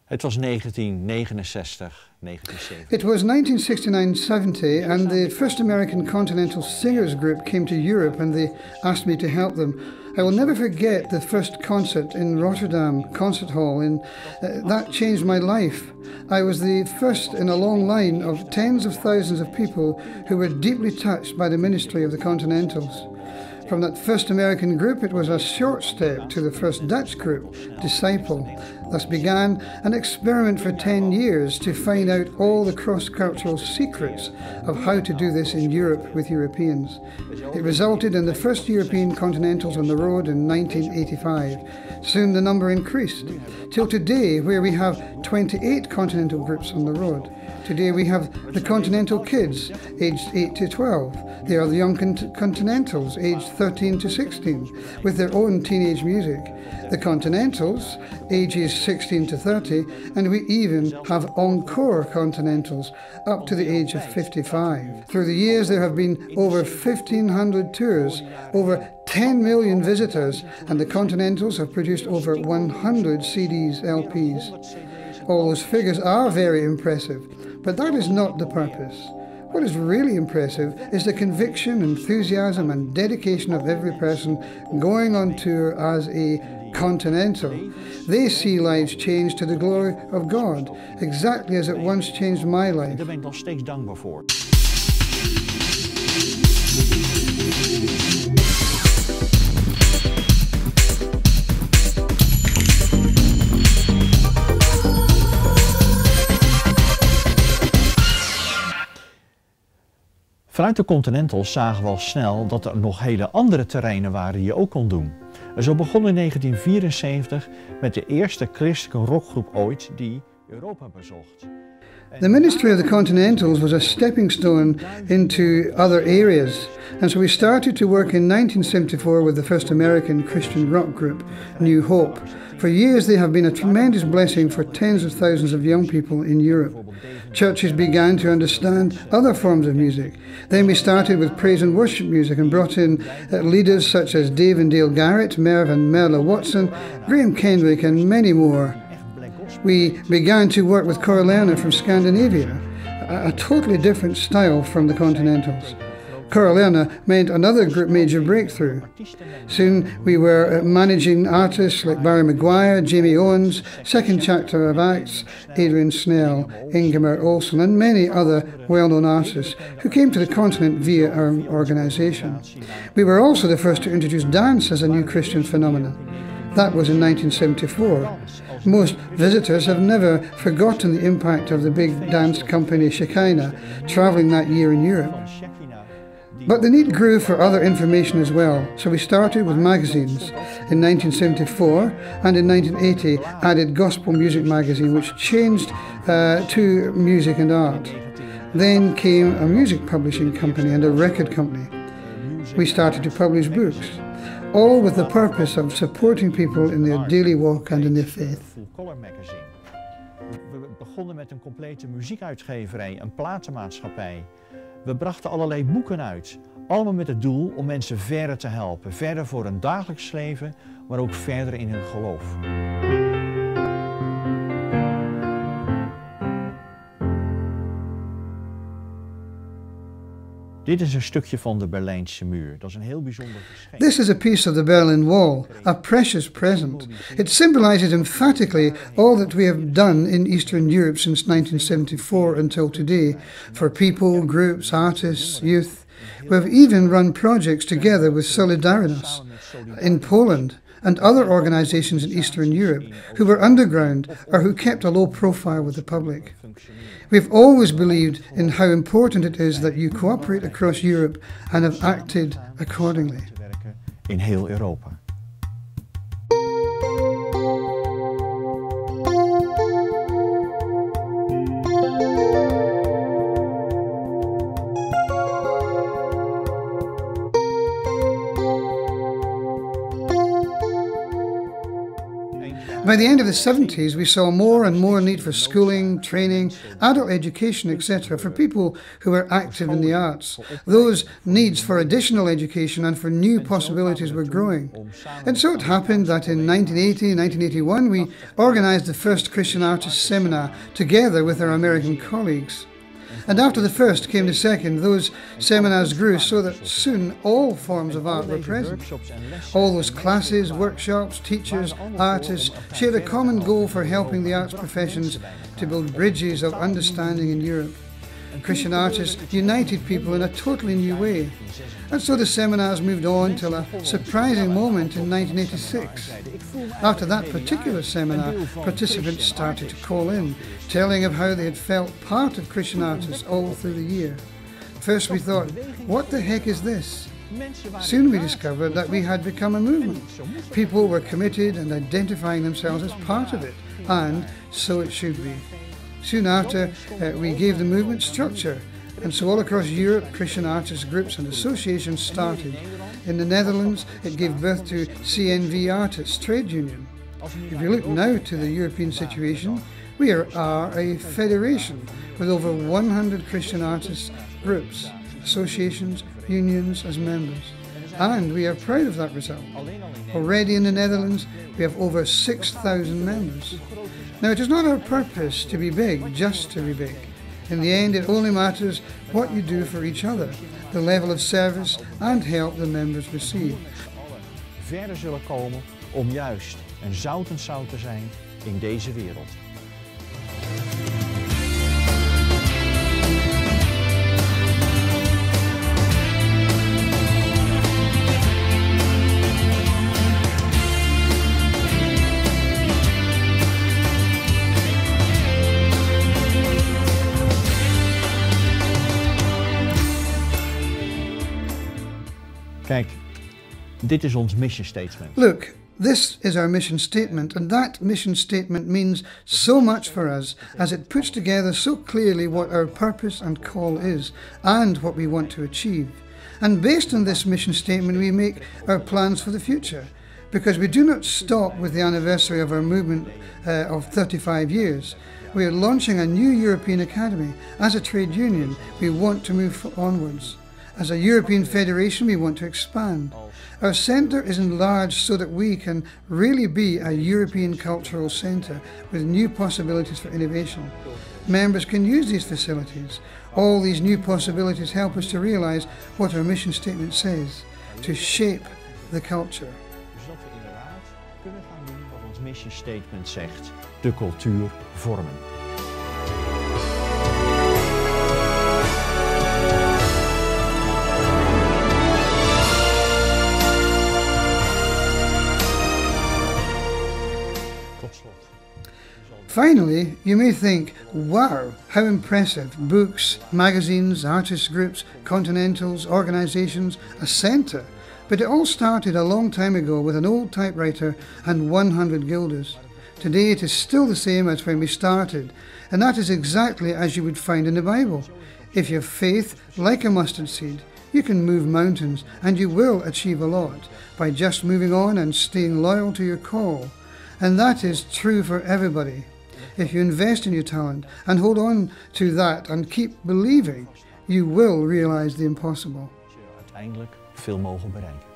Het was 1969, 1970. It was 1969-70 and the first American Continental Singers Group came to Europe and they asked me to help them. I will never forget the first concert in Rotterdam Concert Hall. That changed my life. I was the first in a long line of tens of thousands of people who were deeply touched by the ministry of the Continentals. From that first American group, it was a short step to the first Dutch group, Disciple. Thus began an experiment for 10 years to find out all the cross-cultural secrets of how to do this in Europe with Europeans. It resulted in the first European Continentals on the road in 1985. Soon the number increased, till today where we have 28 Continental groups on the road. Today we have the Continental Kids, aged 8 to 12. They are the young Continentals, aged 13 to 16, with their own teenage music. The Continentals, ages 16 to 30, and we even have Encore Continentals, up to the age of 55. Through the years there have been over 1,500 tours, over 10 million visitors, and the Continentals have produced over 100 CDs, LPs. All those figures are very impressive, but that is not the purpose. What is really impressive is the conviction, enthusiasm and dedication of every person going on tour as a Continental. They see lives change to the glory of God, exactly as it once changed my life. Daar ben ik nog steeds dankbaar voor. Vanuit de Continentals zagen we al snel dat er nog hele andere terreinen waren die je ook kon doen. En zo begon in 1974 met de eerste christelijke rockgroep ooit die Europa bezocht. The ministry of the Continentals was a stepping stone into other areas, and so we started to work in 1974 with the first American Christian rock group, New Hope. For years they have been a tremendous blessing for tens of thousands of young people in Europe. Churches began to understand other forms of music. Then we started with praise and worship music and brought in leaders such as Dave and Dale Garrett, Merv and Merla Watson, Graham Kendrick and many more. We began to work with Corellana from Scandinavia, a totally different style from the Continentals. Corellana meant another major breakthrough. Soon we were managing artists like Barry Maguire, Jamie Owens, Second Chapter of Acts, Adrian Snell, Ingemar Olsson and many other well-known artists who came to the continent via our organisation. We were also the first to introduce dance as a new Christian phenomenon. That was in 1974. Most visitors have never forgotten the impact of the big dance company Shekinah travelling that year in Europe. But the need grew for other information as well, so we started with magazines. In 1974 and in 1980 added Gospel Music magazine, which changed to music and art. Then came a music publishing company and a record company. We started to publish books, all with the purpose of supporting people in their daily walk and in their faith. We begonnen met een complete muziekuitgeverij, een platenmaatschappij. We brachten allerlei boeken uit, allemaal met het doel om mensen verder te helpen. Verder voor hun dagelijks leven, maar ook verder in hun geloof. Dit is een stukje van de Berlijnse muur. Dat is een heel bijzonder geschenk. This is a piece of the Berlin Wall, a precious present. It symbolizes emphatically all that we have done in Eastern Europe since 1974 until today, for people, groups, artists, youth. We have even run projects together with Solidarność in Poland and other organizations in Eastern Europe who were underground or who kept a low profile with the public. We've always believed in how important it is that you cooperate across Europe and have acted accordingly. In heel Europa. By the end of the 70s, we saw more and more need for schooling, training, adult education, etc. for people who were active in the arts. Those needs for additional education and for new possibilities were growing. And so it happened that in 1980 and 1981, we organized the first Christian Artists Seminar together with our American colleagues. And after the first came the second. Those seminars grew so that soon all forms of art were present. All those classes, workshops, teachers, artists shared a common goal for helping the arts professions to build bridges of understanding in Europe. Christian artists united people in a totally new way. And so the seminars moved on till a surprising moment in 1986. After that particular seminar, participants started to call in, telling of how they had felt part of Christian artists all through the year. First we thought, what the heck is this? Soon we discovered that we had become a movement. People were committed and identifying themselves as part of it, and so it should be. Soon after, we gave the movement structure, and so all across Europe, Christian artist groups and associations started. In the Netherlands, it gave birth to CNV Artists Trade Union. If you look now to the European situation, we are a federation with over 100 Christian artists groups, associations, unions as members. And we are proud of that result. Already in the Netherlands, we have over 6,000 members. Now, it is not our purpose to be big, just to be big. In the end, it only matters what you do for each other, the level of service and help the members receive. Verder zullen komen om juist een zoutend zout te zijn in deze wereld. Kijk, dit is ons mission statement. Look, this is our mission statement, and that mission statement means so much for us as it puts together so clearly what our purpose and call is and what we want to achieve. And based on this mission statement, we make our plans for the future, because we do not stop with the anniversary of our movement of 35 years. We are launching a new European Academy. As a trade union, we want to move onwards. As a European federation, we want to expand. Our centre is enlarged so that we can really be a European cultural centre with new possibilities for innovation. Members can use these facilities. All these new possibilities help us to realise what our mission statement says, to shape the culture. Dus dat we inderdaad kunnen gaan doen wat ons mission statement zegt, de cultuur vormen. Finally, you may think, wow, how impressive. Books, magazines, artist groups, Continentals, organisations, a centre. But it all started a long time ago with an old typewriter and 100 guilders. Today it is still the same as when we started, and that is exactly as you would find in the Bible. If you have faith like a mustard seed, you can move mountains, and you will achieve a lot by just moving on and staying loyal to your call. And that is true for everybody. If you invest in your talent and hold on to that and keep believing, you will realize the impossible. Uiteindelijk veel mogen bereiken.